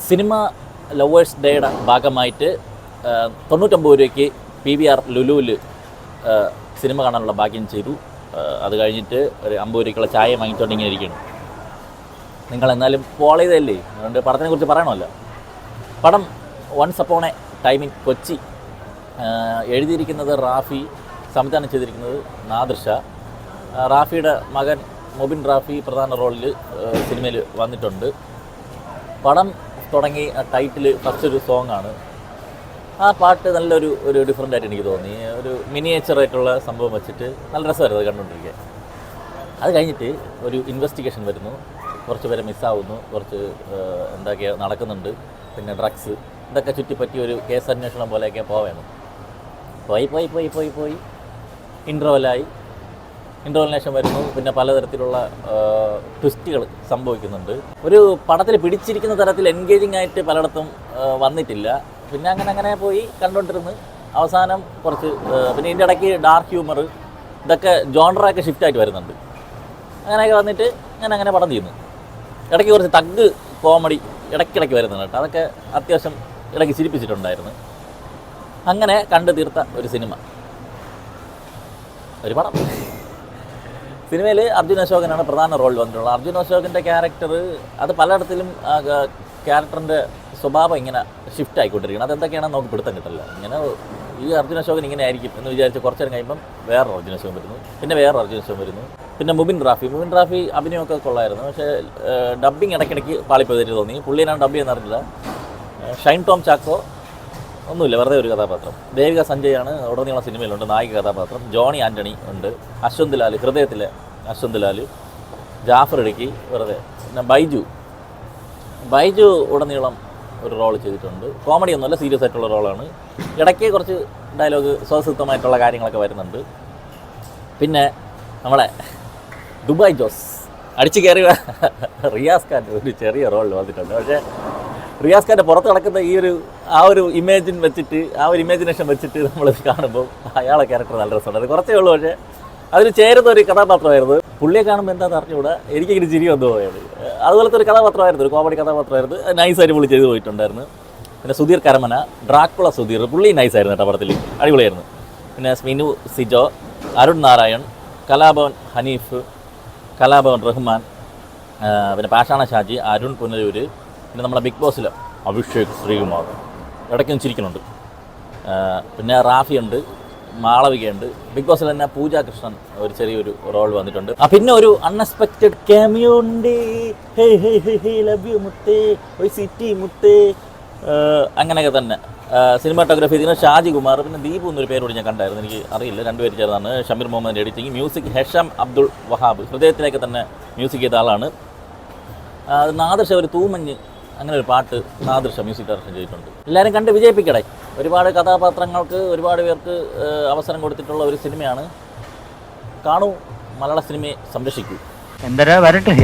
Cinema lovers ഡേയുടെ ഭാഗമായിട്ട് 99 രൂപയ്ക്ക് PVR ലുലുവിൽ സിനിമ കാണാനുള്ള ഭാഗ്യം ചെയ്തു. അത് കഴിഞ്ഞിട്ട് ഒരു 50 രൂപയ്ക്കുള്ള ചായ വാങ്ങിച്ചുകൊണ്ട് ഇങ്ങനെ ഇരിക്കണം. നിങ്ങൾ എന്നാലും ഫോളോ ചെയ്തല്ലേ, അതുകൊണ്ട് പടത്തിനെക്കുറിച്ച് പറയണമല്ലോ. പടം once upon a time in Kochi. എഴുതിയിരിക്കുന്നത് റാഫി, സംവിധാനം ചെയ്തിരിക്കുന്നത് നാദിർ ഷാ. റാഫിയുടെ മകൻ മൊബിൻ റാഫി പ്രധാന റോളിൽ സിനിമയിൽ വന്നിട്ടുണ്ട്. പടം തുടങ്ങി ടൈറ്റിൽ ഫസ്റ്റ് ഒരു സോങ്ങാണ്. ആ പാട്ട് നല്ലൊരു ഡിഫറൻ്റ് ആയിട്ട് എനിക്ക് തോന്നി. ഒരു മിനിയേച്ചറായിട്ടുള്ള സംഭവം വെച്ചിട്ട് നല്ല രസമായിരുന്നു അത് കണ്ടുകൊണ്ടിരിക്കുക. അത് കഴിഞ്ഞിട്ട് ഒരു ഇൻവെസ്റ്റിഗേഷൻ വരുന്നു, കുറച്ച് പേരെ മിസ്സാവുന്നു, കുറച്ച് എന്തൊക്കെയോ നടക്കുന്നുണ്ട്, പിന്നെ ഡ്രഗ്സ്, ഇതൊക്കെ ചുറ്റിപ്പറ്റി ഒരു കേസ് അന്വേഷണം പോലെയൊക്കെ പോവേണം. പോയി ഇൻ്റർവെല്ലായി. ഇൻ്റർവെലിന് ശേഷം വരുന്നു, പിന്നെ പലതരത്തിലുള്ള ട്വിസ്റ്റുകൾ സംഭവിക്കുന്നുണ്ട്. ഒരു പടത്തിൽ പിടിച്ചിരിക്കുന്ന തരത്തിൽ എൻഗേജിങ് ആയിട്ട് പലയിടത്തും വന്നിട്ടില്ല. പിന്നെ അങ്ങനെ പോയി കണ്ടുകൊണ്ടിരുന്ന് അവസാനം കുറച്ച് പിന്നെ ഇതിൻ്റെ ഇടയ്ക്ക് ഡാർക്ക് ഹ്യൂമർ, ഇതൊക്കെ ജോണറൊക്കെ ഷിഫ്റ്റായിട്ട് വരുന്നുണ്ട്. അങ്ങനെയൊക്കെ വന്നിട്ട് ഞാൻ അങ്ങനെ പടം ചെയ്യുന്നു. ഇടയ്ക്ക് കുറച്ച് തഗ് കോമഡി ഇടയ്ക്കിടയ്ക്ക് വരുന്നുണ്ട് കേട്ടോ. അതൊക്കെ അത്യാവശ്യം ഇടയ്ക്ക് ചിരിപ്പിച്ചിട്ടുണ്ടായിരുന്നു. അങ്ങനെ കണ്ടു തീർത്ത ഒരു സിനിമ, ഒരു പടം. സിനിമയിൽ അർജുൻ അശോകനാണ് പ്രധാന റോളിൽ വന്നിട്ടുള്ളത്. അർജുൻ അശോകൻ്റെ ക്യാരക്ടർ അത് പലയിടത്തിലും ക്യാരക്ടറിൻ്റെ സ്വഭാവം ഇങ്ങനെ ഷിഫ്റ്റ് ആയിക്കൊണ്ടിരിക്കണം. അതെന്തൊക്കെയാണെന്ന് നമുക്ക് പിടുത്തം കിട്ടില്ല. ഇങ്ങനെ ഈ അർജുൻ അശോകൻ ഇങ്ങനെ ആയിരിക്കും എന്ന് വിചാരിച്ച് കുറച്ച് നേരം കഴിയുമ്പം വേറൊരു അർജുൻ അശോകൻ വരുന്നു, പിന്നെ വേറൊരു അർജുൻ അശോകൻ വരുന്നു. പിന്നെ മുബിൻ റാഫി അഭിനയമൊക്കെ കൊള്ളായിരുന്നു. പക്ഷേ ഡബ്ബിങ് ഇടയ്ക്കിടയ്ക്ക് പാളിപ്പോയിട്ട് തോന്നി. പുള്ളിനാണ് ഡബ് ചെയ്യുന്ന അറിഞ്ഞില്ല. ഷൈൻ ടോം ചാക്കോ ഒന്നുമില്ല, വെറുതെ ഒരു കഥാപാത്രം. ദേവിക സഞ്ജയാണ് ഉടനീളം സിനിമയിലുണ്ട്, നായിക കഥാപാത്രം. ജോണി ആൻ്റണി ഉണ്ട്, അശ്വന്ത് ലാൽ, ഹൃദയത്തിലെ അശ്വന്ത് ലാൽ, ജാഫർ ഇടുക്കി വെറുതെ. പിന്നെ ബൈജു ഉടനീളം ഒരു റോൾ ചെയ്തിട്ടുണ്ട്. കോമഡി ഒന്നുമല്ല, സീരിയസ് ആയിട്ടുള്ള റോളാണ്. ഇടയ്ക്ക് കുറച്ച് ഡയലോഗ് സ്വസിദ്ധമായിട്ടുള്ള കാര്യങ്ങളൊക്കെ വരുന്നുണ്ട്. പിന്നെ നമ്മളെ ദുബായ് ജോസ് അടിച്ചു കയറി റിയാസ് ഖാൻ ഒരു ചെറിയ റോളിൽ വന്നിട്ടുണ്ട്. പക്ഷേ റിയാസ് ഖാൻ്റെ പുറത്ത് കിടക്കുന്ന ആ ഒരു ഇമാജിനേഷൻ വെച്ചിട്ട് നമ്മൾ കാണുമ്പോൾ അയാളെ ക്യാരക്ടർ നല്ല രസമുണ്ട്. അത് കുറച്ചേ ഉള്ളൂ, പക്ഷേ അതിൽ ചേരുന്ന ഒരു കഥാപാത്രമായിരുന്നു. പുള്ളിയെ കാണുമ്പോൾ എന്താണെന്ന് അറിഞ്ഞുകൂടാ, എനിക്കിങ്ങനെ ചിരി വന്നു പോയത്. അതുപോലത്തെ ഒരു കഥാപാത്രമായിരുന്നു, ഒരു കോമഡി കഥാപാത്രമായിരുന്നു. നൈസായിട്ട് പുള്ളി ചെയ്ത് പോയിട്ടുണ്ടായിരുന്നു. പിന്നെ സുധീർ കരമന, ഡ്രാക്കുള സുധീർ, പുള്ളി നൈസായിരുന്നു കേട്ടോ, പടത്തിൽ അടിപൊളിയായിരുന്നു. പിന്നെ സ്മിനു സിജോ, അരുൺ നാരായൺ, കലാഭവൻ ഹനീഫ്, കലാഭവൻ റഹ്മാൻ, പിന്നെ പാഷാണ ഷാജി, അരുൺ പുനലൂർ, പിന്നെ നമ്മുടെ ബിഗ് ബോസിലെ അഭിഷേക് ശ്രീകുമാർ ഇടയ്ക്കൊന്നും ചിരിക്കുന്നുണ്ട്. പിന്നെ റാഫിയുണ്ട്, മാളവികയുണ്ട്. ബിഗ് ബോസിൽ തന്നെ പൂജ കൃഷ്ണൻ ഒരു ചെറിയൊരു റോൾ വന്നിട്ടുണ്ട്. പിന്നെ ഒരു അൺഎക്സ്പെക്റ്റഡ് ക്യാമിയോ ഉണ്ട്, ലവ് യു മുത്തേ, ഒരു സിറ്റി മുത്തേ, അങ്ങനെയൊക്കെ തന്നെ. സിനിമാറ്റോഗ്രാഫി ഇതിന് ഷാജി കുമാർ, പിന്നെ ദീപു എന്നൊരു പേരോട് ഞാൻ കണ്ടായിരുന്നു, എനിക്ക് അറിയില്ല, രണ്ടുപേര് ചേർന്നാണ്. ഷമീർ മുഹമ്മദിൻ്റെ എഡിറ്റിംഗ്, മ്യൂസിക് ഹെഷം അബ്ദുൾ വഹാബ്, ഹൃദയത്തിലേക്ക് തന്നെ മ്യൂസിക് ചെയ്ത ആളാണ്. നാദിർ ഷാ ഒരു തൂമഞ്ഞ് അങ്ങനെ ഒരു പാട്ട് നാദിർ ഷാ മ്യൂസിക് ഡയറക്ഷൻ ചെയ്തിട്ടുണ്ട്. എല്ലാവരും കണ്ട് വിജയിപ്പിക്കടേ. ഒരുപാട് കഥാപാത്രങ്ങൾക്ക് ഒരുപാട് പേർക്ക് അവസരം കൊടുത്തിട്ടുള്ള ഒരു സിനിമയാണ്. കാണൂ, മലയാള സിനിമയെ സംരക്ഷിക്കൂ. എന്തരാ വരട്ടെ.